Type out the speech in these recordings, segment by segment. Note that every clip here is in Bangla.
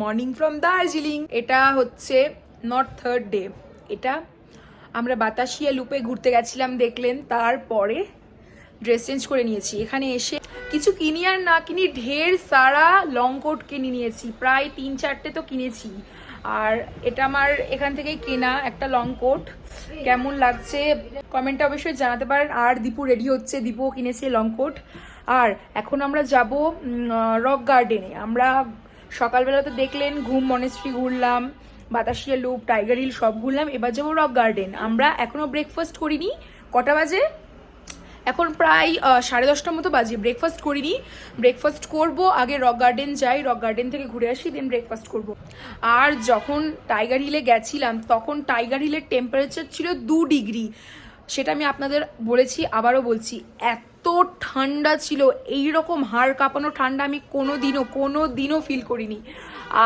Morning from Darjeeling. এটা হচ্ছে নট থার্ড ডে, এটা আমরা বাতাসিয়া লুপে ঘুরতে গেছিলাম দেখলেন, তারপরে ড্রেস চেঞ্জ করে নিয়েছি। এখানে এসে কিছু কিনি আর না কিনি ঢের সারা লং কোট কিনে নিয়েছি, প্রায় 3-4টে তো কিনেছি। আর এটা আমার এখান থেকেই কেনা একটা লং কোট। কেমন লাগছে কমেন্টে অবশ্যই জানাতে পারেন। আর দীপু রেডি হচ্ছে, দীপুও কিনেছে লং কোট। আর এখন আমরা যাব রক গার্ডেনে। আমরা সকালবেলা তো দেখলেন ঘুম মনেস্ট্রি ঘুরলাম, বাতাসিয়া লুপ, টাইগার হিল সব ঘুরলাম। এবার যাবো রক গার্ডেন। আমরা এখনো ব্রেকফাস্ট করিনি। কটা বাজে এখন? প্রায় 10:30টার মতো বাজে। ব্রেকফাস্ট করিনি, ব্রেকফাস্ট করব। আগে রক গার্ডেন যাই, রক গার্ডেন থেকে ঘুরে আসি, দেন ব্রেকফাস্ট করব। আর যখন টাইগার হিলে গেছিলাম তখন টাইগার হিলের টেম্পারেচার ছিল 2 ডিগ্রি। সেটা আমি আপনাদের বলেছি, আবারও বলছি, এত ঠান্ডা ছিল, এইরকম হাড় কাঁপানো ঠান্ডা আমি কোনোদিনও ফিল করিনি।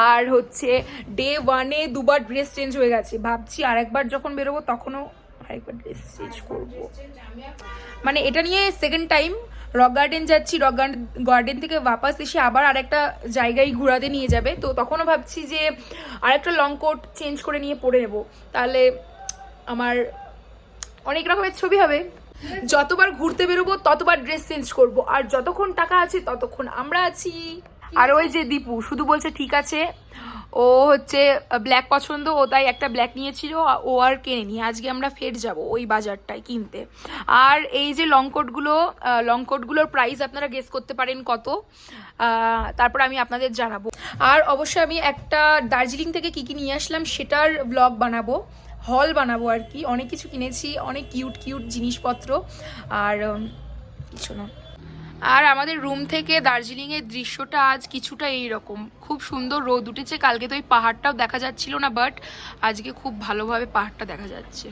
আর হচ্ছে ডে 1-এ 2বার ড্রেস চেঞ্জ হয়ে গেছে। ভাবছি আরেকবার যখন বেরোবো তখনও আরেকবার ড্রেস চেঞ্জ করবো। মানে এটা নিয়ে সেকেন্ড টাইম রক গার্ডেন যাচ্ছি। রক গার্ডেন থেকে বাপাস এসে আবার আরেকটা জায়গায় ঘোরাতে নিয়ে যাবে, তো তখনও ভাবছি যে আরেকটা লং কোট চেঞ্জ করে নিয়ে পরে নেবো, তাহলে আমার অনেক রকমের ছবি হবে। যতবার ঘুরতে বেরোবো ততবার ড্রেস চেঞ্জ করব, আর যতক্ষণ টাকা আছে ততক্ষণ আমরা আছি। আর ওই যে দীপু শুধু বলছে ঠিক আছে, ও হচ্ছে ব্ল্যাক পছন্দ, ও তাই একটা ব্ল্যাক নিয়েছিল, ও আর কেনেনি। আজকে আমরা ফের যাব ওই বাজারটায় কিনতে। আর এই যে লং কোটগুলোর প্রাইস আপনারা গেস করতে পারেন কত, তারপর আমি আপনাদের জানাবো। আর অবশ্যই আমি একটা দার্জিলিং থেকে কী কী নিয়ে আসলাম সেটার ব্লগ বানাবো, হল বানাবো আর কি। অনেক কিছু কিনেছি, অনেক কিউট জিনিসপত্র, আর কিছু না। আর আমাদের রুম থেকে দার্জিলিংয়ের দৃশ্যটা আজ কিছুটা এইরকম, খুব সুন্দর রোদ উঠেছে। কালকে তো ওই পাহাড়টাও দেখা যাচ্ছিল না, বাট আজকে খুব ভালোভাবে পাহাড়টা দেখা যাচ্ছে।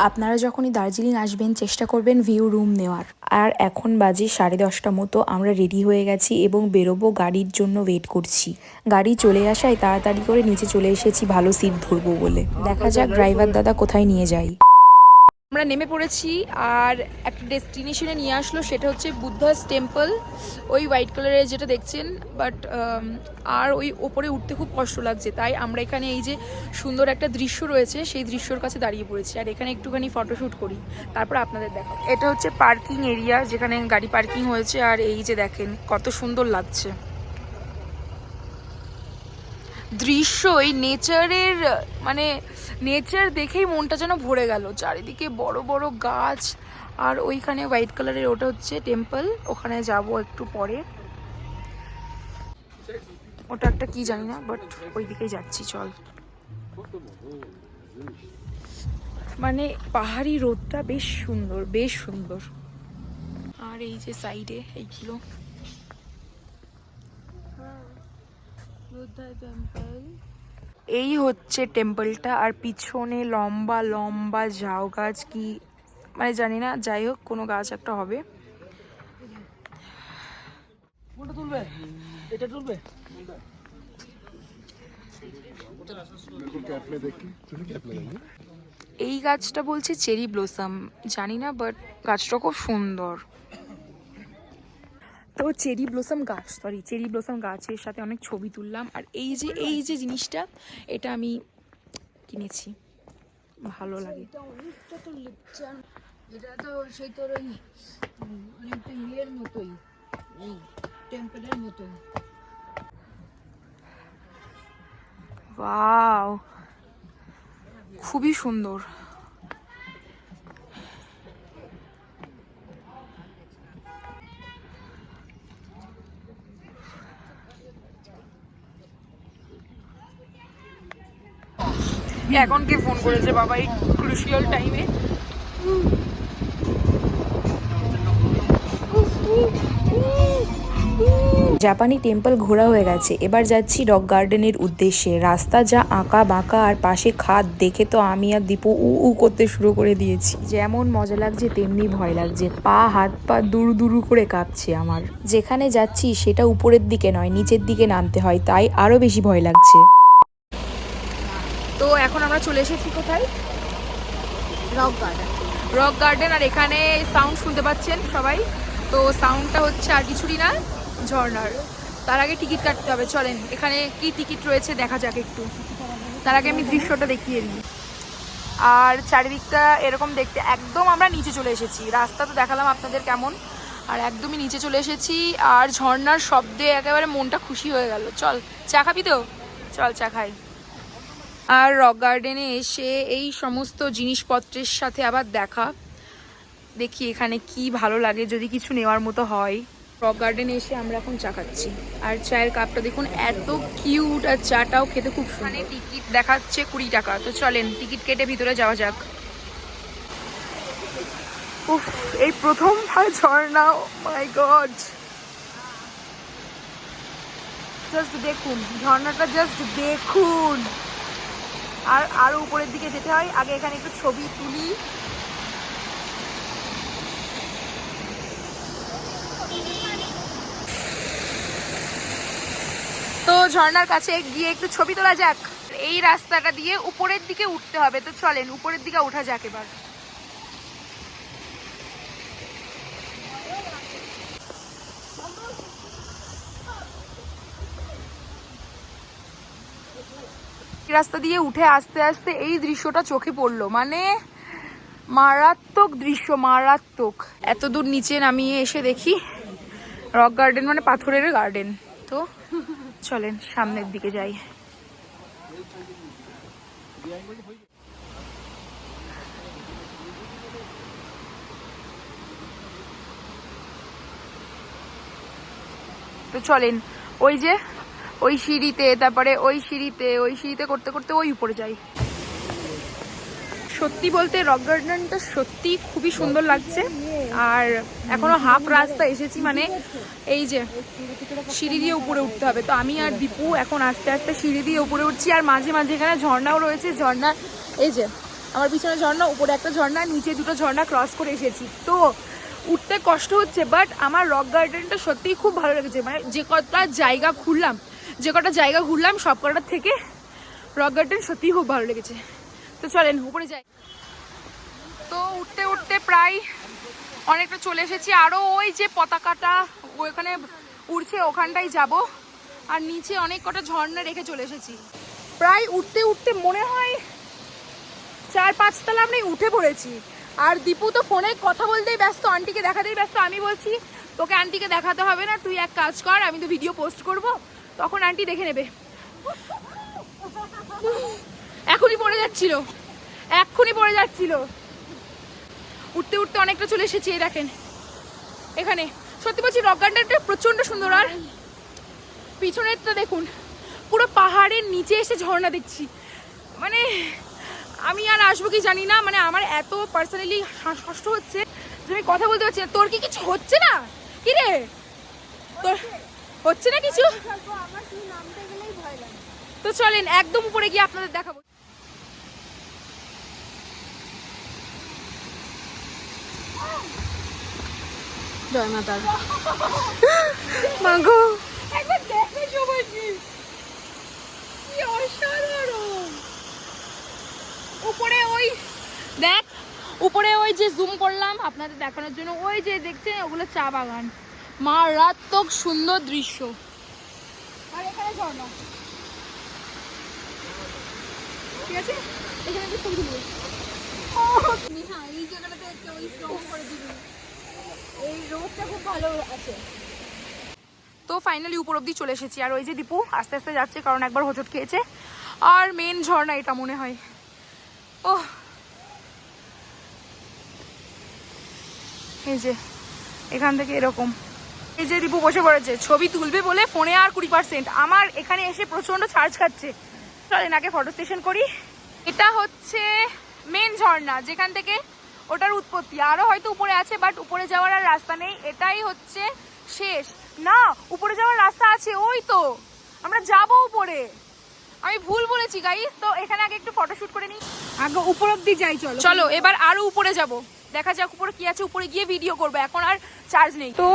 আপনারা যখনই দার্জিলিং আসবেন চেষ্টা করবেন ভিউ রুম নেওয়ার। আর এখন বাজে 10:30 মতো, আমরা রেডি হয়ে গেছি এবং বেরোবো, গাড়ির জন্য ওয়েট করছি। গাড়ি চলে আসায় তাড়াতাড়ি করে নিচে চলে এসেছি ভালো সিট ধরবো বলে। দেখা যাক ড্রাইভার দাদা কোথায় নিয়ে যায়। আমরা নেমে পড়েছি আর একটা ডেস্টিনেশনে নিয়ে আসলো, সেটা হচ্ছে বুদ্ধাস টেম্পল, ওই হোয়াইট কালারের যেটা দেখছেন। বাট আর ওই ওপরে উঠতে খুব কষ্ট লাগছে, তাই আমরা এখানে এই যে সুন্দর একটা দৃশ্য রয়েছে সেই দৃশ্যর কাছে দাঁড়িয়ে পড়েছি। আর এখানে একটুখানি ফটোশ্যুট করি, তারপর আপনাদের দেখাবো। এটা হচ্ছে পার্কিং এরিয়া, যেখানে গাড়ি পার্কিং হয়েছে। আর এই যে দেখেন কত সুন্দর লাগছে দৃশ্য, এই নেচারের, মানে নেচার দেখেই মনটা যেন ভরে গেল। চারিদিকে বড় বড় গাছ, আর ওইখানে হোয়াইট কালারের ওটা হচ্ছে টেম্পল, ওখানে যাব একটু পরে। ওটা একটা কি জানি না, বাট ওই দিকেই যাচ্ছি, চল। মানে পাহাড়ি রোদটা বেশ সুন্দর। আর এই যে সাইডে এইগুলো এই হচ্ছে টেম্পলটা। আর পিছনে লম্বা লম্বা ঝাউ গাছ, কি মানে জানি না, যাই হোক কোনো গাছ একটা হবে। এই গাছটা বলছে চেরি ব্লসম, জানি না, বাট গাছটা খুব সুন্দর। তো চেরি ব্লসম গাছের সাথে অনেক ছবি তুললাম। আর এই যে জিনিসটা, এটা আমি কিনেছি, ভালো লাগে। এটা তো সেই তোর ওই অনেকটা ইয়ের মতোই, এই টেম্পলের মতোই। ওয়াও, খুবই সুন্দর। এখন কে ফোন করেছে বাবা এই ক্রুশিয়াল টাইমে? জাপানি টেম্পল ঘোরা হয়ে গেছে, এবার যাচ্ছি রক গার্ডেনের উদ্দেশ্যে। রাস্তা যা আঁকা বাঁকা, আর পাশে খাদ দেখে তো আমি আর দীপু উ করতে শুরু করে দিয়েছি। যেমন মজা লাগছে তেমনি ভয় লাগছে, হাত পা দুরু করে কাঁপছে আমার। যেখানে যাচ্ছি সেটা উপরের দিকে নয়, নিচের দিকে নামতে হয়, তাই আরো বেশি ভয় লাগছে। তো এখন আমরা চলে এসেছি কোথায়? Rock garden. আর এখানে সাউন্ড শুনতে পাচ্ছেন সবাই, তো সাউন্ডটা হচ্ছে আর কিছুরই না, ঝর্ণার। তার আগে টিকিট কাটতে হবে, চলেন এখানে কি টিকিট রয়েছে দেখা যাক একটু। তার আগে আমি দৃশ্যটা দেখিয়ে দিই। আর চারিদিকটা এরকম দেখতে, একদম আমরা নিচে চলে এসেছি, রাস্তা তো দেখালাম আপনাদের কেমন, আর একদমই নিচে চলে এসেছি। আর ঝর্ণার শব্দে একেবারে মনটা খুশি হয়ে গেল। চল চা খাবি তো? চল চা খাই। আর রক গার্ডেনে এসে এই সমস্ত জিনিসপত্রের সাথে আবার দেখা, দেখি এখানে কি ভালো লাগে, যদি কিছু নেওয়ার মতো হয়। রক গার্ডেনে এসে আমরা এখন চা খাচ্ছি, আর চায়ের কাপটা দেখুন এত কিউট, আর চাটাও খেতে খুব সুন্দর। টিকিট দেখাচ্ছে 20 টাকা, তো চলেন টিকিট কেটে ভিতরে যাওয়া যাক। উফ, এই প্রথমবার ঝর্ণা, মাই গড, জাস্ট দেখুন ঝর্ণাটা, জাস্ট দেখুন। আর আরো উপরের দিকে যেতে হয়, আগে এখানে একটু ছবি তুলি। তো ঝর্ণার কাছে গিয়ে একটু ছবি তোলা যাক। এই রাস্তাটা দিয়ে উপরের দিকে উঠতে হবে, তো চলেন উপরের দিকে ওঠা যাক এবার। রাস্তা দিয়ে উঠে আস্তে আস্তে এই দৃশ্যটা চোখে পড়লো, মানে মারাত্মক দৃশ্য, মারাত্মক। এত দূর নিচে নামিয়ে এসে দেখি রক গার্ডেন মানে পাথরের গার্ডেন। তো চলেন সামনের দিকে যাই। তো চলেন ওই যে ওই সিঁড়িতে, তারপরে ওই সিঁড়িতে করতে করতে ওই উপরে যাই। সত্যি বলতে রক গার্ডেনটা সত্যি খুবই সুন্দর লাগছে। আর এখনো হাফ রাস্তা এসেছি, মানে এই যে সিঁড়ি দিয়ে উপরে উঠতে হবে। তো আমি আর দীপু এখন আস্তে আস্তে সিঁড়ি দিয়ে উপরে উঠছি, আর মাঝে মাঝে এখানে ঝর্ণাও রয়েছে। ঝর্ণা এই যে আমার পিছনে ঝর্ণা, উপরে একটা ঝর্ণা, নিচে দুটো ঝর্ণা ক্রস করে এসেছি। তো উঠতে কষ্ট হচ্ছে, বাট আমার রক গার্ডেনটা সত্যিই খুব ভালো লেগেছে। মানে যে কটা জায়গা ঘুরলাম সব কটার থেকে রক গার্ডেন সত্যিই খুব ভালো লেগেছে। তো চলেন উপরে যাই। তো উঠতে উঠতে প্রায় অনেকটা চলে এসেছি, আরো ওই যে পতাকাটা ওখানে উড়ছে ওখানটাই যাব। আর নিচে অনেক কটা ঝর্ণা রেখে চলে এসেছি। প্রায় উঠতে উঠতে মনে হয় 4-5 তলা আমি উঠে পড়েছি। আর দীপু তো ফোনে কথা বলতেই ব্যস্ত, আন্টিকে দেখাতেই ব্যস্ত। আমি বলছি তোকে আন্টিকে দেখাতে হবে না, তুই এক কাজ কর, আমি তো ভিডিও পোস্ট করব, তখন আন্টি দেখে নেবে। এখনই পড়ে যাচ্ছিল। উঠতে উঠতে অনেকটা চলে এসেছি। এই দেখেন এখানে, সত্যি বলছি রক গার্ডেনটা প্রচন্ড সুন্দর। আর পিছনেরটা দেখুন, পুরো পাহাড়ের নিচে এসে ঝর্ণা দেখছি। মানে আমি আর আসবো কি জানি না, মানে আমার এত পার্সোনালি কষ্ট হচ্ছে যে আমি কথা বলতে পারছি না। তোর কি কিছু হচ্ছে না? কি রে, তোর হচ্ছে না কিছু? তো চলেন একদম উপরে গিয়ে আপনাদের দেখাবো। জয় মাতার মাগো, একবার দেখো সবাই, কি অসাধারণ। উপরে ওই দেখ, উপরে ওই যে জুম করলাম আপনাদের দেখানোর জন্য, ওই যে দেখছেন ওগুলো চা বাগান, মারাত্মক সুন্দর দৃশ্য। আর এখানে ঝর্ণা, ঠিক আছে, এখানে একটু ছবি তুলবো। হ্যাঁ, এই জায়গাটাতে একটা ওই স্ট্রং করে দিবি, এই রোডটা খুব ভালো আছে। তো ফাইনালি উপর অব্দি চলে এসেছি। আর ওই যে দীপু আস্তে আস্তে যাচ্ছে, কারণ একবার হোঁচট খেয়েছে। আর মেন ঝর্ণা এটা মনে হয়। ও এই যে এখান থেকে এরকম, এই যে দীপু বসে পড়েছে ছবি তুলবে বলে, ফোনে আর 20%। আমার এখানে এসে প্রচন্ড চার্জ খাচ্ছে। চলেন আগে ফটো সেশন করি। এটা হচ্ছে মেন ঝর্ণা, যেখান থেকে ওটার উৎপত্তি। আরো হয়তো উপরে আছে, বাট উপরে যাওয়ার আর রাস্তা নেই, এটাই হচ্ছে শেষ। না, উপরে যাওয়ার রাস্তা আছে, ওই তো আমরা যাবো উপরে। আমি ভুল বলেছি গাইস। তো এখানে আগে একটু ফটোশুট করে নিই, আগে উপর অব্দি যাই। চলো এবার আরো উপরে যাব, দেখা যাক উপরে কি আছে। উপরে গিয়ে ভিডিও করবো, এখন আর চার্জ নেই। তো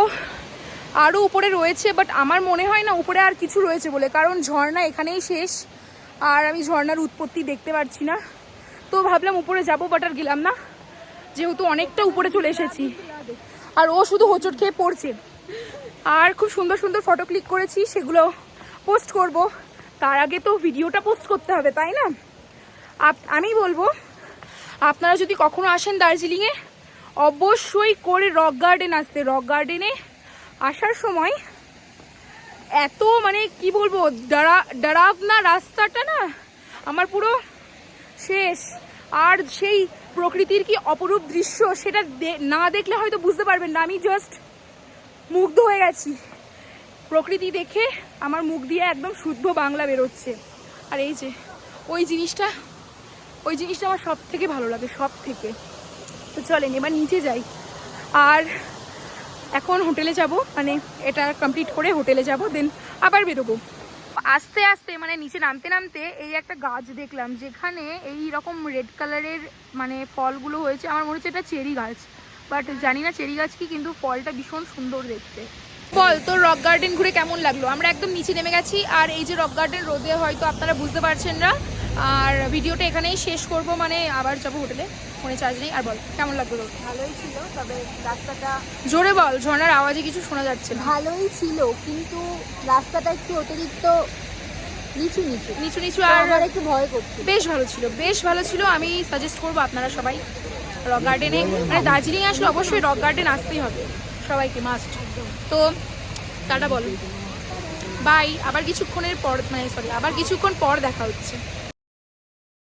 আরো উপরে রয়েছে, বাট আমার মনে হয় না উপরে আর কিছু রয়েছে বলে, কারণ ঝর্ণা এখানেই শেষ। আর আমি ঝর্ণার উৎপত্তি দেখতে পাচ্ছি না। তো ভাবলাম উপরে যাবো, বাট আর গেলাম না, যেহেতু অনেকটা উপরে চলে এসেছি। আর ও শুধু হোঁচট খেয়ে পড়ছে। আর খুব সুন্দর সুন্দর ফটো ক্লিক করেছি, সেগুলো পোস্ট করব। তার আগে তো ভিডিওটা পোস্ট করতে হবে, তাই না? আমি বলবো আপনারা যদি কখনো আসেন দার্জিলিংয়ে, অবশ্যই করে রক গার্ডেন আসতে। রক গার্ডেনে আসার সময় এত মানে কি বলবো, ডরাবনা রাস্তাটা না আমার পুরো শেষ। আর সেই প্রকৃতির কি অপরূপ দৃশ্য, সেটা না দেখলে হয়তো বুঝতে পারবেন না। আমি জাস্ট মুগ্ধ হয়ে গেছি প্রকৃতি দেখে, আমার মুখ দিয়ে একদম শুদ্ধ বাংলা বেরোচ্ছে। আর এই যে ওই জিনিসটা আমার সব থেকে ভালো লাগে, সব থেকে। তো চলেন এবার নিচে যাই। আর এখন হোটেলে যাব, মানে এটা কমপ্লিট করে হোটেলে যাব, দেন আবার বেরোবো। আস্তে আস্তে মানে নিচে নামতে নামতে এই একটা গাছ দেখলাম, যেখানে এই রকম রেড কালারের মানে ফলগুলো হয়েছে। আমার মনে হচ্ছে এটা চেরি গাছ, বাট জানি না চেরি গাছ কি, কিন্তু ফলটা ভীষণ সুন্দর দেখতে। বল তোর রক গার্ডেন ঘুরে কেমন লাগলো? আমরা একদম নিচে নেমে গেছি। আর এই যে রক গার্ডেন, রোদে হয়তো আপনারা বুঝতে পারছেন না। আর ভিডিওটা এখানেই শেষ করব, মানে আবার যাবো হোটেলে, ফোনে চার্জ নেই। আর বল কেমন লাগলো? ভালোই ছিল, তবে রাস্তাটা জোরে বল, ঝর্ণার আওয়াজে কিছু শোনা যাচ্ছে না। ভালোই ছিল, কিন্তু রাস্তাটা একটু অতিরিক্ত নিচু নিচু নিচু নিচু, তো আর আমার একটু ভয় করছে। বেশ ভালো ছিল, বেশ ভালো ছিল। আমি সাজেস্ট করবো আপনারা সবাই রক গার্ডেনে, মানে দার্জিলিং আসলে অবশ্যই রক গার্ডেন আসতেই হবে সবাইকে, মাস্ট। তো টাটা বলো, বাই। আবার কিছুক্ষণ পর দেখা হচ্ছে।